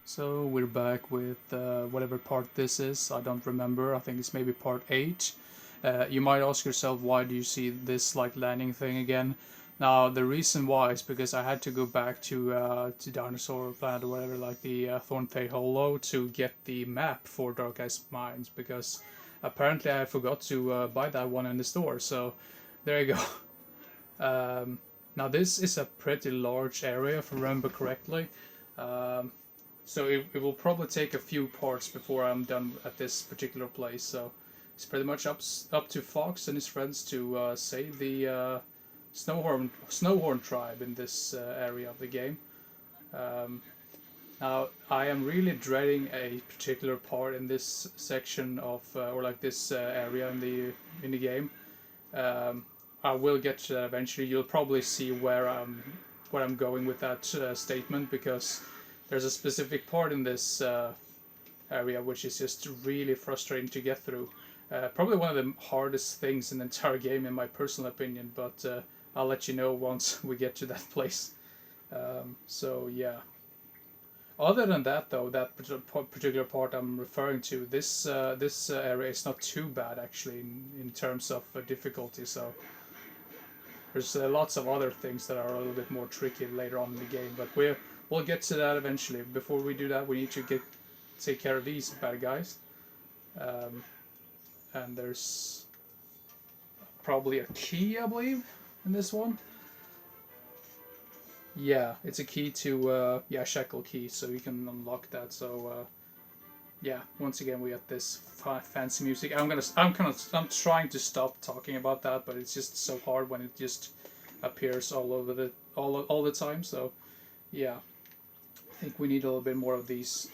So we're back with whatever part this is. I don't remember. I think it's maybe part 8. You might ask yourself, why do you see this like landing thing again? Now the reason why is because I had to go back to Dinosaur Planet or whatever, like the Thornthay Hollow, to get the map for Dark Ice Mines, because apparently I forgot to buy that one in the store. So there you go. Now this is a pretty large area, if I remember correctly. Um, so it will probably take a few parts before I'm done at this particular place. So it's pretty much up to Fox and his friends to save the Snowhorn tribe in this area of the game. Um, Now I am really dreading a particular part in this section of or like this area in the game. Um, I will get to that eventually. You'll probably see where I'm going with that statement, because there's a specific part in this area which is just really frustrating to get through. Probably one of the hardest things in the entire game, in my personal opinion. But I'll let you know once we get to that place. So yeah. Other than that, though, that particular part I'm referring to, this area is not too bad actually in terms of difficulty. So there's lots of other things that are a little bit more tricky later on in the game, but we'll get to that eventually. Before we do that, we need to take care of these bad guys. Um, and there's probably a key, I believe, in this one. Yeah, it's a key to shekel key, so you can unlock that. So yeah, once again we got this fancy music. I'm trying to stop talking about that, but it's just so hard when it just appears all over all the time. So yeah, I think we need a little bit more of these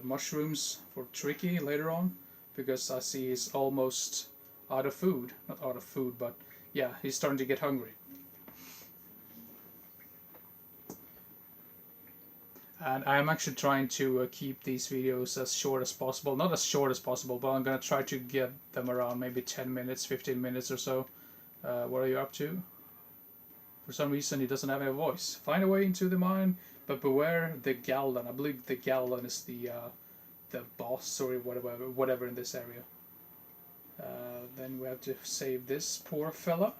mushrooms for Tricky later on, because I see he's almost out of food. Not out of food, but yeah, he's starting to get hungry. And I'm actually trying to keep these videos as short as possible. Not as short as possible, but I'm gonna try to get them around maybe 10 minutes, 15 minutes or so. What are you up to? For some reason, he doesn't have a voice. Find a way into the mine, but beware the Galdon. I believe the Galdon is the boss or whatever in this area. Then we have to save this poor fella.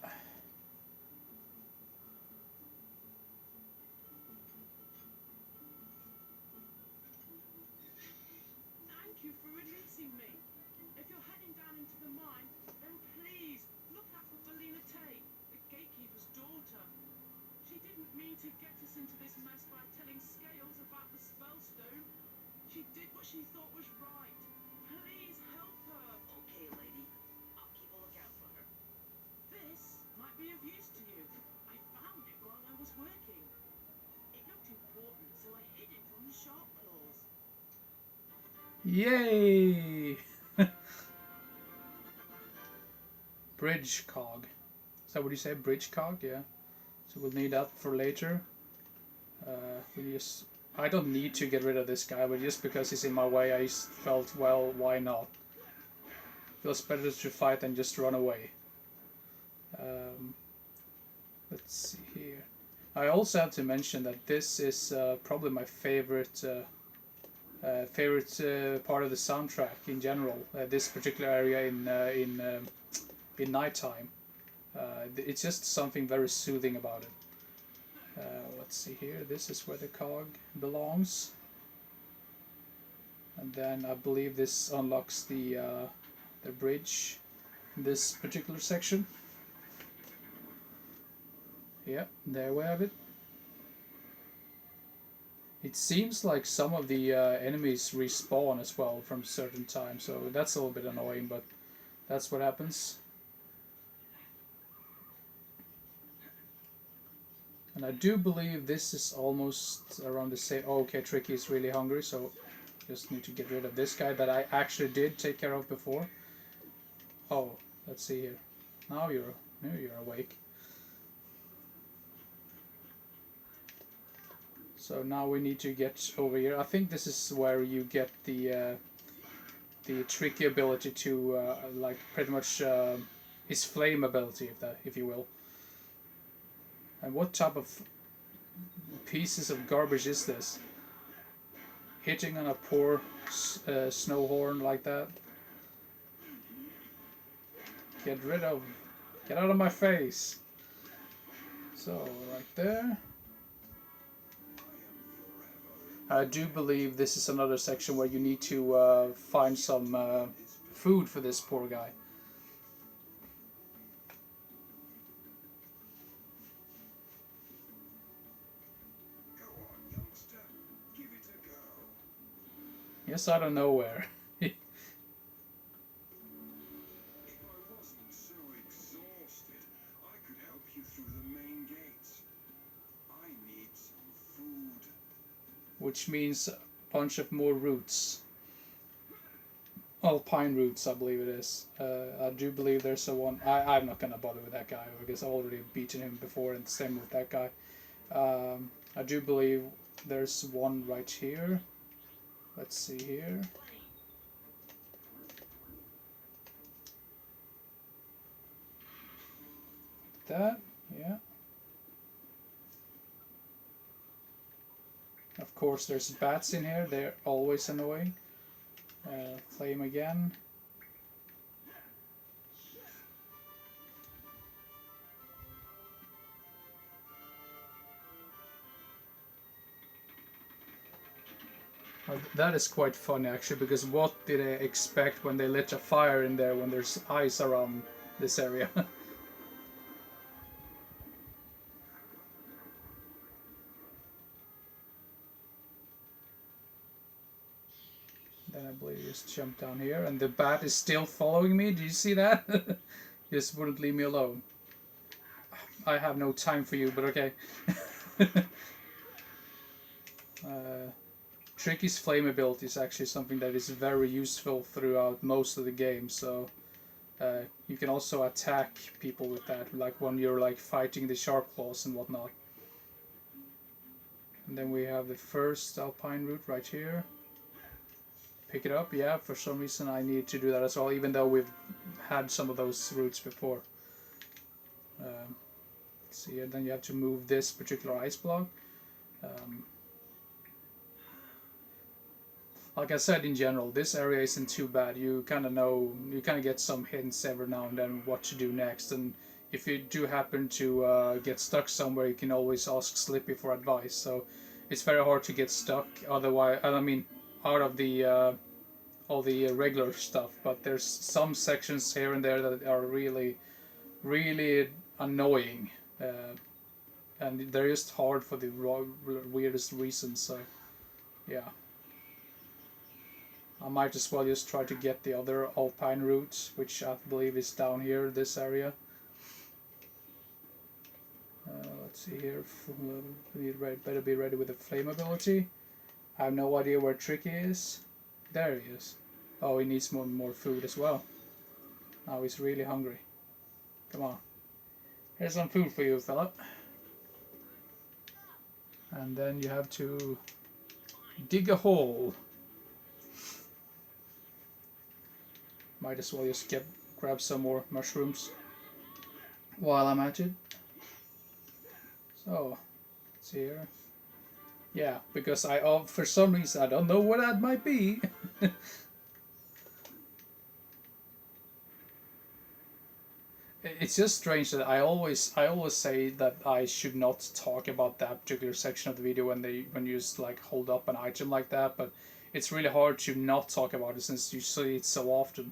Yay! Bridge cog. Is that what you say? Bridge cog? Yeah. So we'll need that for later. We just. I don't need to get rid of this guy, but just because he's in my way, I felt, well, why not? Feels better to fight than just run away. Let's see here. I also have to mention that this is probably my favorite part of the soundtrack in general. This particular area in nighttime. It's just something very soothing about it. Let's see here. This is where the cog belongs, and then I believe this unlocks the bridge in this particular section. Yeah, there we have it. It seems like some of the enemies respawn as well from certain times, so that's a little bit annoying, but that's what happens. And I do believe this is almost around the same. Oh, okay, Tricky is really hungry, so just need to get rid of this guy that I actually did take care of before. Oh, let's see here. Now you're awake. So now we need to get over here. I think this is where you get the Tricky ability to like pretty much his flame ability, if you will. And what type of pieces of garbage is this? hitting on a poor snow horn like that. Get out of my face. So, right there. I do believe this is another section where you need to find some food for this poor guy. Yes, out of nowhere. Which means a bunch of more roots. Alpine roots, I believe it is. I do believe there's a one. I'm not gonna bother with that guy because I've already beaten him before, and same with that guy. I do believe there's one right here. Let's see here. That, yeah. Of course, there's bats in here. They're always annoying. Flame again. That is quite funny actually, because what did they expect when they lit a fire in there when there's ice around this area? Then I believe you just jump down here, and the bat is still following me. Did you see that? Just wouldn't leave me alone. I have no time for you, but okay. Tricky's flame ability is actually something that is very useful throughout most of the game, so you can also attack people with that, like when you're like fighting the sharp claws and whatnot. And then we have the first alpine root right here. Pick it up, yeah, for some reason I need to do that as well, even though we've had some of those routes before. Let's see, and then you have to move this particular ice block. Like I said, in general, this area isn't too bad. You kind of know, you kind of get some hints every now and then what to do next, and if you do happen to get stuck somewhere, you can always ask Slippy for advice. So it's very hard to get stuck otherwise, I mean, out of the all the regular stuff, but there's some sections here and there that are really annoying, and they're just hard for the weirdest reasons. So yeah, I might as well just try to get the other alpine route, which I believe is down here, this area. Let's see here. Better be ready with the flame ability. I have no idea where Tricky is. There he is. Oh, he needs more food as well. Now he's really hungry. Come on. Here's some food for you, fella. And then you have to dig a hole. Might as well just grab some more mushrooms while I'm at it. So, let's see here. Yeah, because for some reason I don't know what that might be. It's just strange that I always say that I should not talk about that particular section of the video when you just like hold up an item like that, but it's really hard to not talk about it since you see it so often.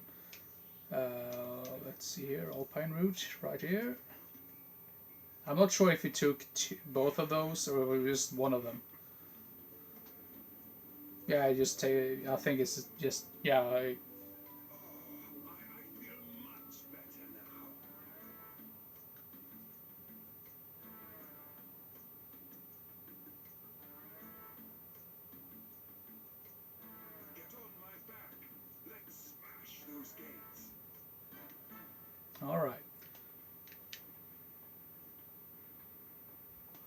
Let's see here, alpine root right here. I'm not sure if you took both of those or just one of them. Yeah, I think it's just, yeah. Alright.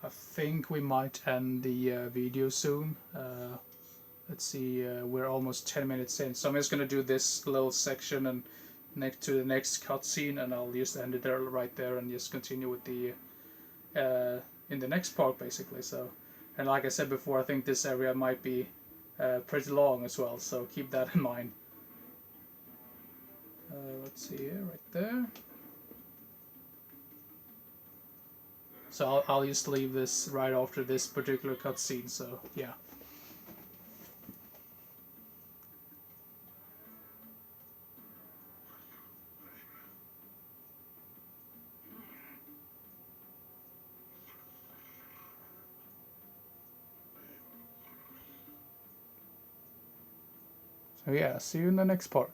I think we might end the video soon. Let's see, we're almost 10 minutes in, so I'm just gonna do this little section and next to the next cutscene, and I'll just end it there, right there, and just continue with the in the next part basically. So, and like I said before, I think this area might be pretty long as well, so keep that in mind. Let's see here, right there. So I'll just leave this right after this particular cutscene, so yeah. So yeah, see you in the next part.